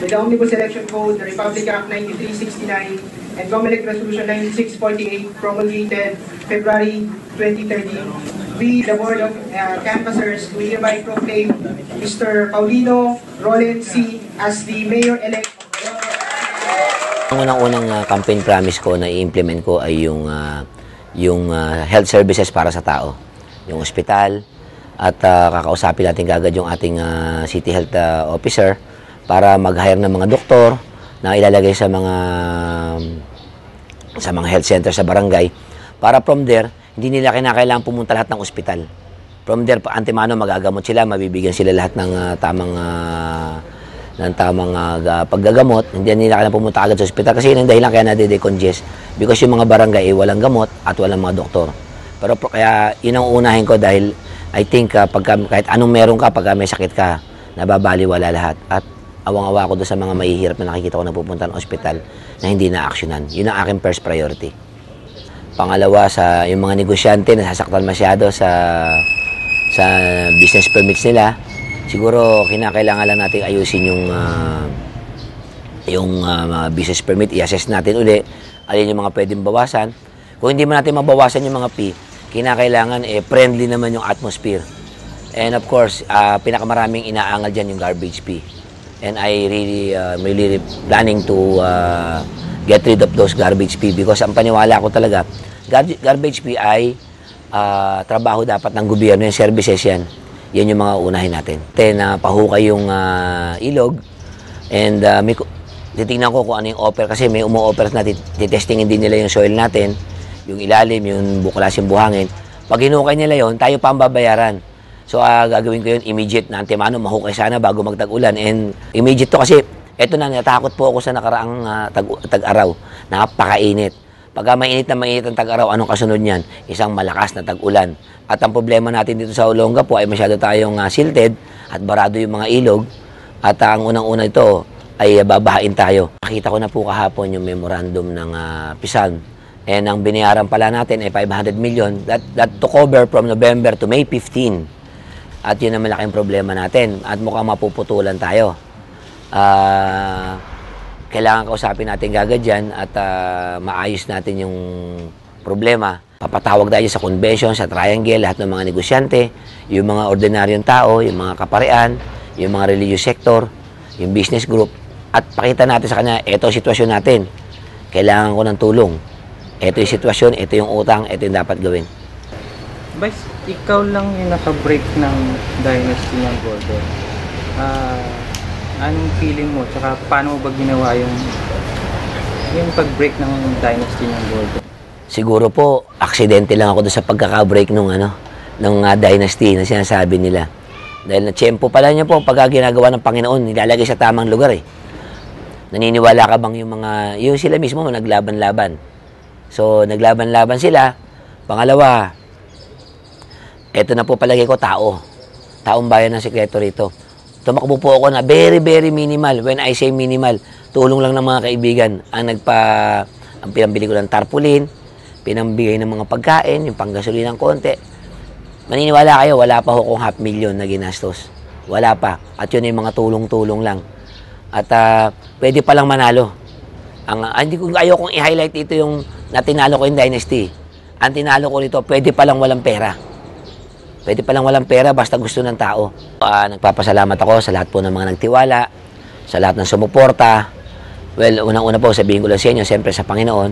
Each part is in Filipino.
with the Omnibus Election Code, the Republic Act 9369, and Comelec Resolution 9648 promulgated February 2013, we, the Board of Canvassers, do hereby proclaim Mr. Paulino Roland C. as the Mayor-elect. Ang unang-unang campaign promise ko na i-implement ko ay yung health services para sa tao. Yung ospital, at kakausapin natin kagad yung ating city health officer para mag-hire ng mga doktor na ilalagay sa mga health center sa barangay para from there, hindi nila kinakailangan pumunta lahat ng ospital. From there, antemano magagamot sila, mabibigyan sila lahat ng tamang paggagamot. Hindi nila kailangan pumunta agad sa ospital kasi yun ang dahilan kaya nade-decongest because yung mga barangay ay walang gamot at walang mga doktor. Pero kaya yun ang unahin ko dahil I think kahit anong meron ka, pagka may sakit ka, nababaliwala lahat. At awang-awa ko doon sa mga mahihirap na nakikita ko na pupunta ng ospital na hindi na-actionan. Yun ang aking first priority. Pangalawa, sa yung mga negosyante na sasaktan masyado sa business permits nila, siguro kinakailangan lang natin ayusin yung business permit, i-assess natin uli, alin yung mga pwedeng bawasan. Kung hindi man natin mabawasan yung mga fee, kinakailangan friendly naman yung atmosphere. And of course, pinakamaraming inaangal dyan yung garbage fee. And I really planning to get rid of those garbage fee because ang paniwala ko talaga, garbage fee ay trabaho dapat ng gobyerno, yung services yan. Yan yung mga unahin natin. Then, pahukay yung ilog and titingnan ko kung ano yung offer kasi may umu-offer natin, titestingin din nila yung soil natin, yung ilalim, yung buklasin buhangin. Pag hinukay nila yon, tayo pa ang babayaran. So, gagawin ko yun immediate na antemano, mahukay sana bago magtag-ulan. And immediate to kasi, eto na, natakot po ako sa nakaraang tag-araw. Napakainit. Pagka mainit ang tag-araw, anong kasunod niyan? Isang malakas na tag-ulan. At ang problema natin dito sa Olonga po ay masyado tayong silted at barado yung mga ilog. At ang unang-una ito ay babahain tayo. Nakita ko na po kahapon yung memorandum ng PISALM. And ang binayaran pala natin ay 500 million that to cover from November to May 15. At yun ang malaking problema natin. At mukhang mapuputulan tayo. Kailangan kausapin natin gagad yan at maayos natin yung problema. Papatawag tayo sa convention, sa triangle, lahat ng mga negosyante, yung mga ordinaryong tao, yung mga kaparian, yung mga religious sector, yung business group. At pakita natin sa kanya, ito ang sitwasyon natin. Kailangan ko ng tulong. Ito yung sitwasyon, ito yung utang, ito yung dapat gawin. Vice, ikaw lang yung naka-break ng dynasty ng Gordon. Anong feeling mo? Tsaka paano mo ba ginawa yung pag-break ng dynasty ng Gordon? Siguro po, aksidente lang ako doon sa pagkaka-break ng dynasty na sinasabi nila. Dahil na-tiyempo pala niya po pagka ginagawa ng Panginoon, nilalagay sa tamang lugar eh. Naniniwala ka bang yung sila mismo naglaban-laban? So, naglaban-laban sila. Pangalawa, eto na po palagi ko, taong bayan ng sekreto rito. Tumakbo po ako na very, very minimal. When I say minimal, tulong lang ng mga kaibigan. Ang pinambili ko ng tarpaulin, pinambigay ng mga pagkain, yung panggasolina ng konti. Maniniwala kayo, wala pa ho kung 500,000 na ginastos. Wala pa. At yun yung mga tulong-tulong lang. At pwede palang manalo. Ayokong i-highlight ito yung natinalo ko yung dynasty. Ang tinalo ko nito, pwede palang walang pera. Pwede palang walang pera basta gusto ng tao. Nagpapasalamat ako sa lahat po ng mga nagtiwala, sa lahat ng sumuporta. Well, unang-una po, sabihin ko lang sa inyo, siyempre sa Panginoon,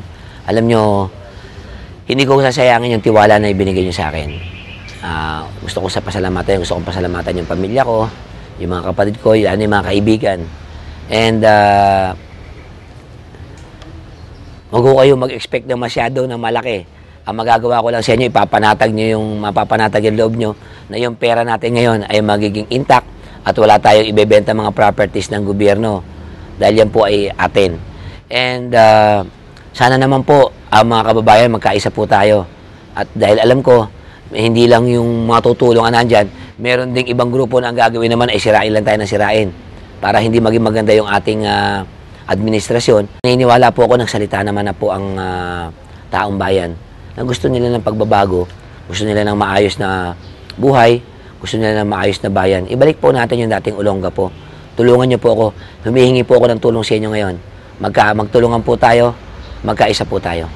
alam nyo, hindi ko sasayangin yung tiwala na ibinigay nyo sa akin. Gusto kong pasalamatan yung pamilya ko, yung mga kapatid ko, yung mga kaibigan. And, wag ko kayo mag-expect na masyado na malaki. Ang magagawa ko lang sa inyo, mapapanatag yung loob nyo na yung pera natin ngayon ay magiging intact at wala tayong ibebenta mga properties ng gobyerno dahil yan po ay atin. And sana naman po, mga kababayan, magkaisa po tayo. At dahil alam ko, hindi lang yung mga tutulungan nandyan, meron ding ibang grupo na ang gagawin naman ay sirain lang tayo ng sirain para hindi maging maganda yung ating administrasyon. Naniniwala po ako, nagsalita naman na po ang taong bayan na gusto nila ng pagbabago, gusto nila ng maayos na buhay, gusto nila ng maayos na bayan. Ibalik po natin yung dating Olongapo tulungan niyo po ako. Humihingi po ako ng tulong sa inyo ngayon. Magtulungan po tayo, magkaisa po tayo.